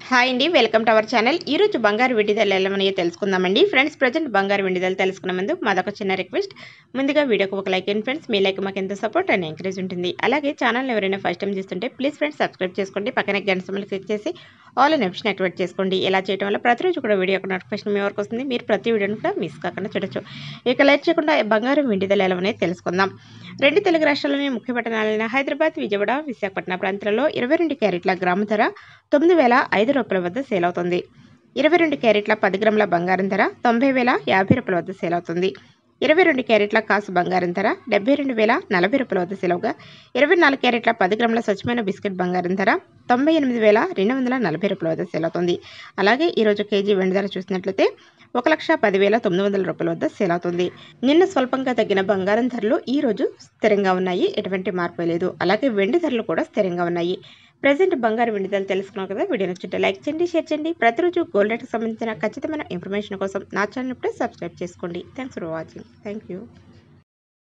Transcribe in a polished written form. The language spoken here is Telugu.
హాయ్ అండి, వెల్కమ్ టు అవర్ ఛానల్. ఈ రోజు బంగారు వెండి ధరలు ఎలా ఉన్నాయో తెలుసుకుందామండి. ఫ్రెండ్స్, ప్రజెంట్ బంగారు వెండి ధరలు తెలుసుకునే ముందు మాదొక చిన్న రిక్వెస్ట్. ముందుగా వీడియోకి ఒక like and friends, me like మాకు ఎంతో సపోర్ట్ అండ్ ఎంకరేజ్ ఉంటుంది. అలాగే ఛానల్ ఎవరైనా ఫస్ట్ టైం చూస్తుంటే ప్లీజ్ ఫ్రెండ్స్ సబ్స్క్రైబ్ చేసుకోండి. పక్కనే గంట సింబల్ క్లిక్ చేసి ఆల్ అనే ఆప్షన్ యాక్టివేట్ చేసుకోండి. ఇలా చేయడం వల్ల ప్రతిరోజు కూడా వీడియో ఒక నోటిఫికేషన్ మీ వరకు వస్తుంది. మీరు ప్రతి వీడియోని కూడా మిస్ కాకుండా చూడొచ్చు. ఇక లేట్ చేయకుండా బంగారం వెండి ధరలు ఎలా ఉన్నాయో తెలుసుకుందాం. రెండు తెలుగు రాష్ట్రాల్లోని ముఖ్య పట్టణాలైన హైదరాబాద్, విజయవాడ, విశాఖపట్నం ప్రాంతాలలో 22 క్యారెట్ల గ్రాము ధర 9,005 రూపాయల వద్ద సేల్ అవుతుంది. 22 క్యారెట్ల 10 గ్రాముల బంగారం ధర 90,050 రూపాయల వద్ద సేల్ అవుతుంది. 22 క్యారెట్ల కాసు బంగారం ధర 72,040 రూపాయల వద్ద సేల్ అవగా 24 క్యారెట్ల 10 గ్రాముల స్వచ్ఛమైన బిస్కెట్ బంగారం ధర 98,240 రూపాయల వద్ద సేల్ అవుతుంది. అలాగే ఈరోజు కేజీ వెండి ధర చూసినట్లయితే 1,10,900 రూపాయల వద్ద సేల్ అవుతుంది. నిన్న స్వల్పంగా తగ్గిన బంగారం ధరలు ఈ రోజు స్థిరంగా ఉన్నాయి. ఎటువంటి మార్పు లేదు. అలాగే వెండి ధరలు కూడా స్థిరంగా ఉన్నాయి. ప్రజెంట్ బంగారు వెండి ధరలు తెలుసుకున్నాం కదా. వీడియో నచ్చితే లైక్ చేయండి, షేర్ చేయండి. ప్రతిరోజు గోల్డ్ రేట్కి సంబంధించిన ఖచ్చితమైన ఇన్ఫర్మేషన్ కోసం నా ఛానల్ ఇప్పుడే సబ్స్క్రైబ్ చేసుకోండి. Thanks for watching. Thank you.